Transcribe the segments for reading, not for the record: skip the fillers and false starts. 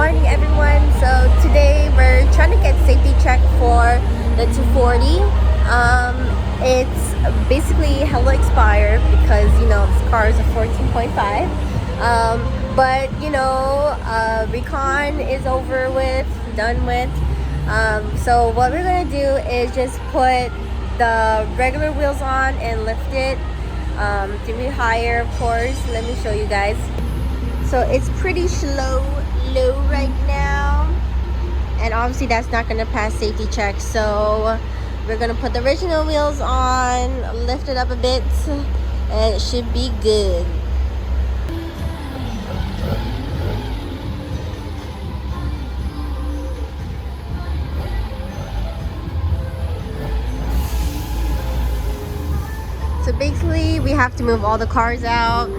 morning, everyone. So today we're trying to get safety check for the 240. It's basically hella expired because this car is a 14.5. But recon is over with, done with. So what we're gonna do is just put the regular wheels on and lift it to be higher, of course. Let me show you guys. So it's pretty low right now, and obviously that's not gonna pass safety check. So we're gonna put the original wheels on, lift it up a bit, and it should be good. So basically we have to move all the cars out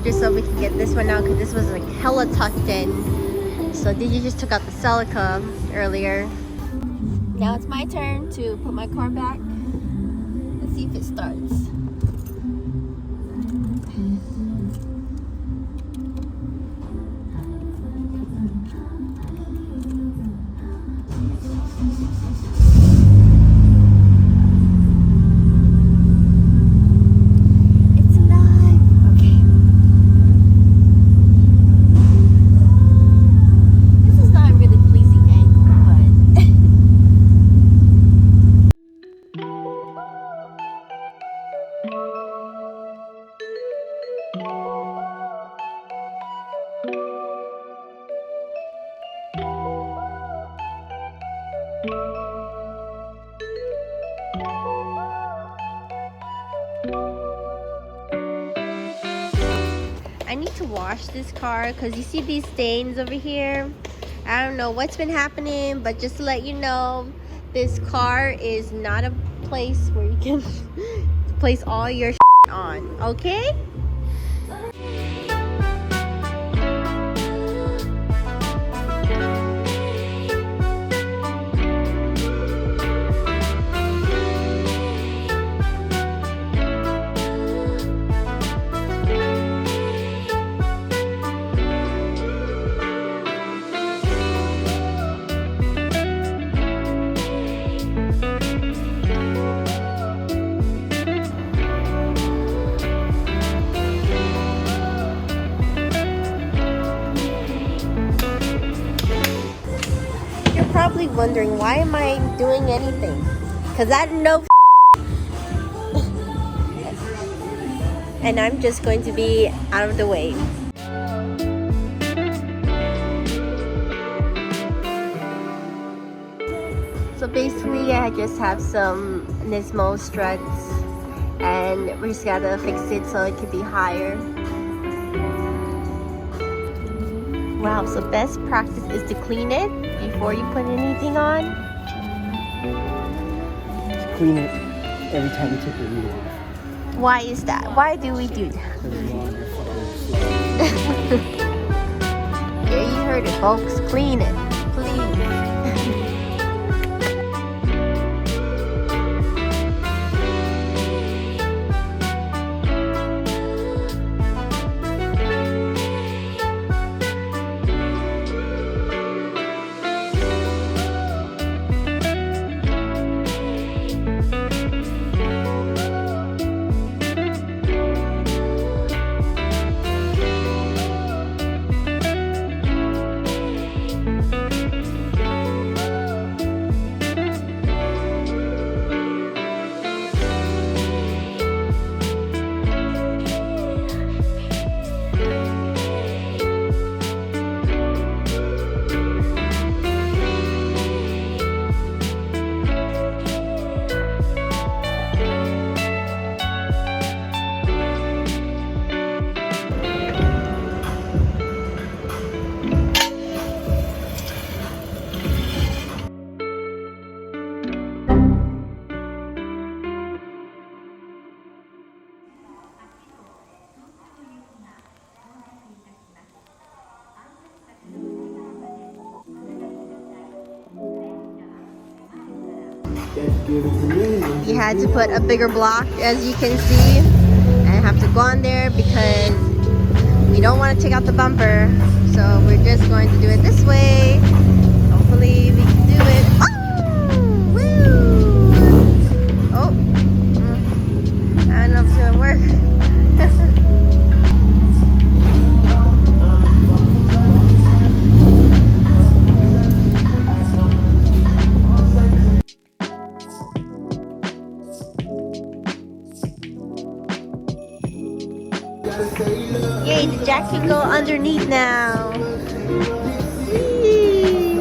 just so we can get this one out, because this was like hella tucked in. So Digi just took out the Celica earlier. Now it's my turn to put my car back. Let's see if it starts. I need to wash this car because you see these stains over here. I don't know what's been happening, but just to let you know, this car is not a place where you can place all your shit on, okay? Probably wondering, why am I doing anything? Because I know and I'm just going to be out of the way. So basically I just have some Nismo struts and we just gotta fix it so it can be higher. Wow, so best practice is to clean it before you put anything on. Clean it every time you take the wheel off. Why is that? Why do we do that? Yeah, you heard it, folks. Clean it, please. You had to put a bigger block, as you can see, and have to go on there because we don't want to take out the bumper, so we're just going to do it this way. Hopefully we can do it. Oh! Woo! Oh! I don't know if it's gonna work. Yay, the jack can go underneath now. Whee!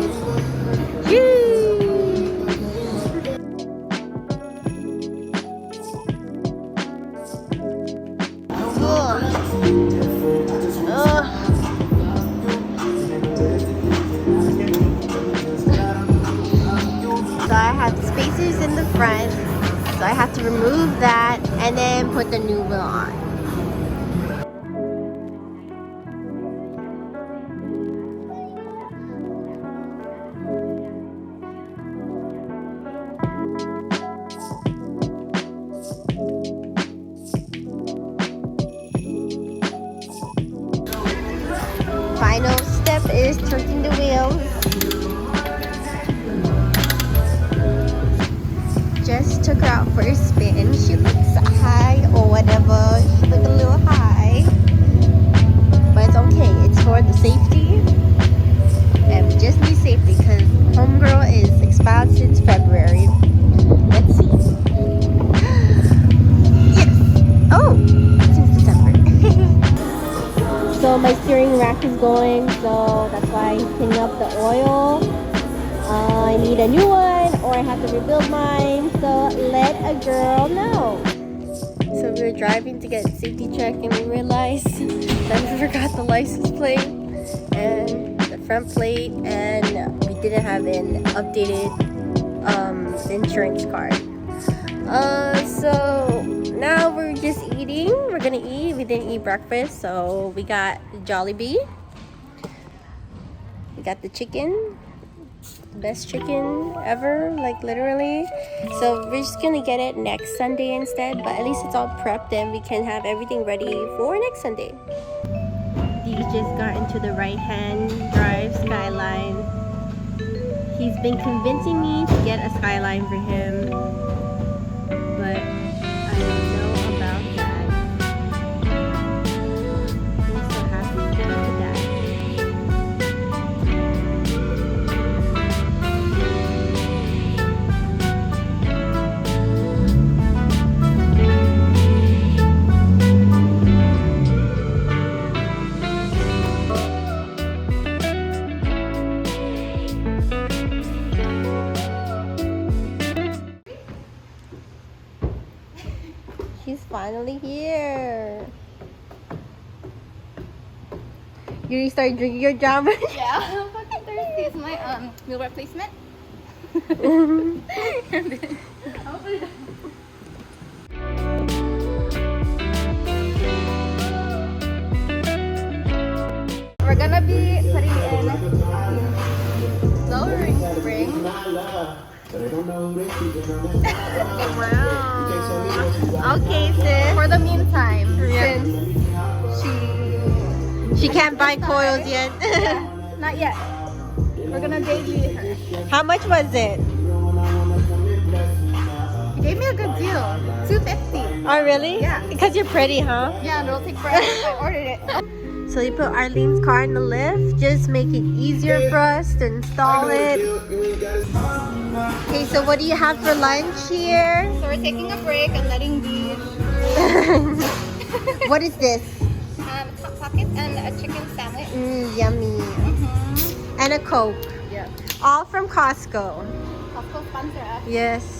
Whee! So I have the spacers in the front, so I have to remove that and then put the new wheel on. Final step is turning the wheels. Just took her out for a spin. She looks high or whatever. She looked a little high. But it's okay. It's for the safety. And we just need safety because homegirl is expired since February. Let's see. Yes! Oh! Since December. So my steering rack is going, so that's why I'm cleaning up the oil. I need a new one or I have to rebuild mine, so let a girl know. So we were driving to get safety check and we realized that we forgot the license plate and the front plate, and we didn't have an updated insurance card. So now we're just eating. We're gonna eat. We didn't eat breakfast, so we got Jollibee. We got the chicken. Best chicken ever, like literally. So we're just gonna get it next Sunday instead, but at least it's all prepped and we can have everything ready for next Sunday. He just got into the right hand drive Skyline. He's been convincing me to get a Skyline for him, but I don't know about that. I'm so happy with that. He's finally here. You already started drinking your jam? Yeah, I'm fucking thirsty. It's my meal replacement. We're gonna be putting in lowering spring. Wow. Okay, sis. For the meantime, Yeah. since She can't buy coils yet. yeah, not yet. We're gonna daily her. How much was it? You gave me a good deal. $250. Oh, really? Yeah. Because you're pretty, huh? Yeah, and it'll take forever. I ordered it. So you put Arlene's car in the lift, just make it easier for us to install it. Okay, so what do you have for lunch here? So we're taking a break and letting these What is this? hot pockets and a chicken sandwich. Yummy. And a Coke. Yeah. All from Costco. Costco sponsor us. Yes.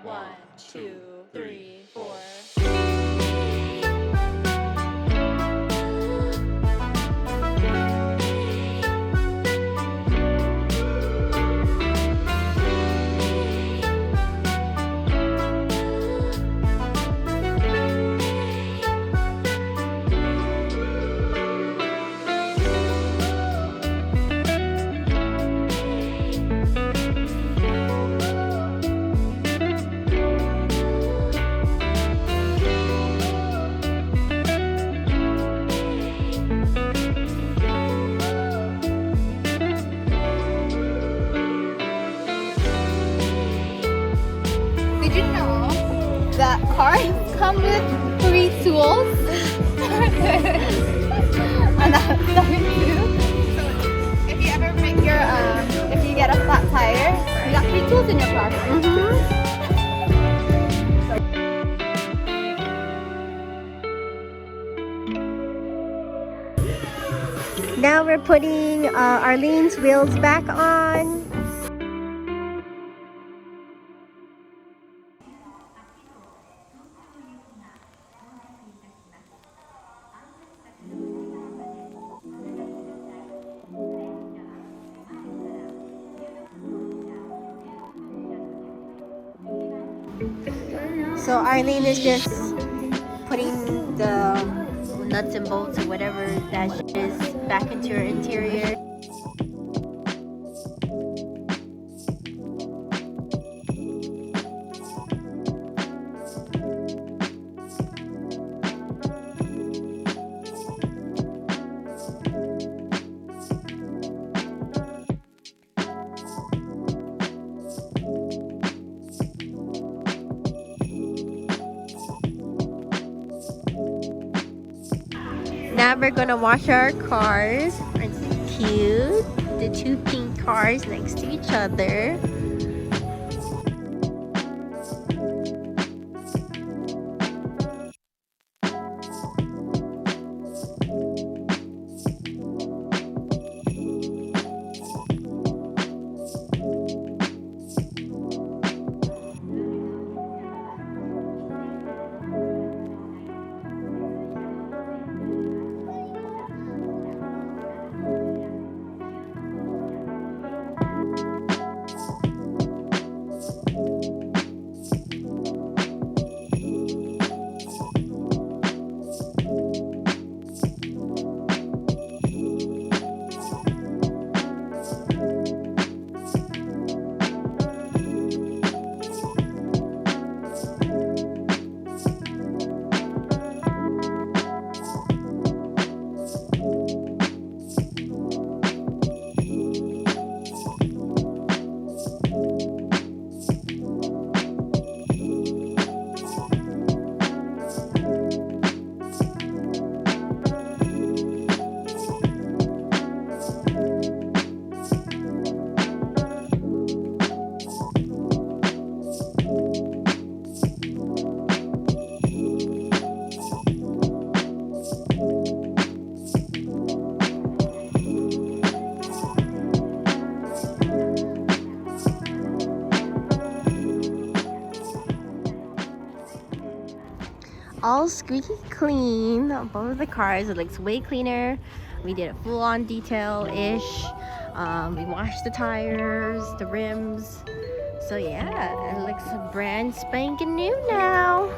One. cars come with 3 tools. And that's something too. So if you ever make your if you get a flat tire, you got 3 tools in your car. Now we're putting Arlene's wheels back on. So Arlene is just putting the nuts and bolts or whatever that is back into her interior. Now we're gonna wash our cars. Aren't they cute? The 2 pink cars next to each other. All squeaky clean on both of the cars. It looks way cleaner. We did a full-on detail-ish. We washed the tires, the rims. So yeah, it looks brand spanking new now.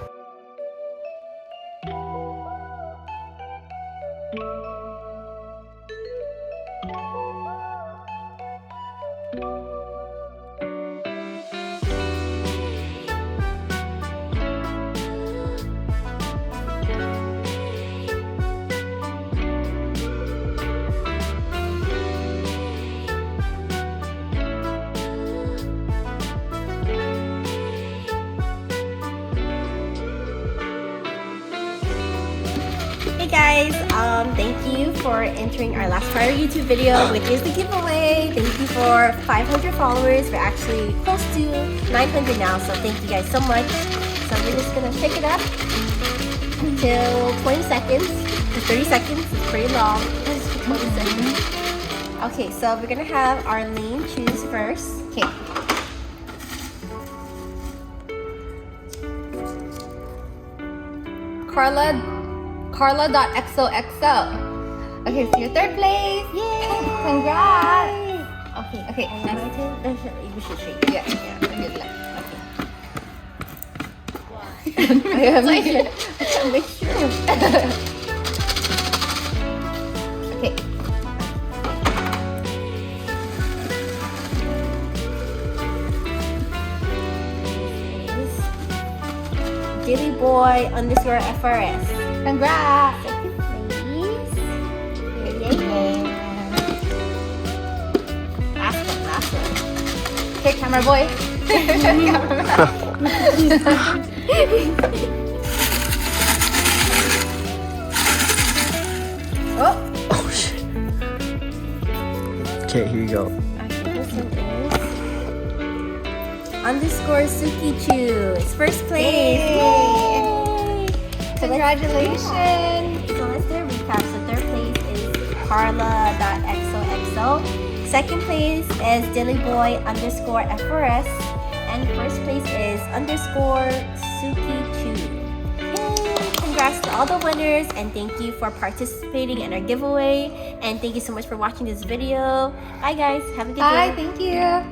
Hey guys, thank you for entering our last part of our YouTube video, which is the giveaway. Thank you for 500 followers. We're actually close to 900 now, so thank you guys so much. So we're just gonna shake it up until 20 seconds. 30 seconds is pretty long. Just for 20 seconds. Okay, so we're gonna have Arlene choose first. Okay. Carla.xoxo. Okay, so your 3rd place. Yay! Congrats! Okay. We should shake. Yeah. Good luck. Okay. Make sure. Okay. Dillyboy_FRS. Congrats! Please. Yay. Last one. Okay, camera boy. Oh. Oh shit. Okay, here you go. Okay, this one is _Sukichu. It's first place. Yay. Yay. Congratulations. So let's do a recap. So third place is Carla.xoxo. Second place is DillyBoy_FRS. And first place is _Sukichu. Yay! Congrats to all the winners and thank you for participating in our giveaway. And thank you so much for watching this video. Bye guys. Have a good day. Bye. Thank you.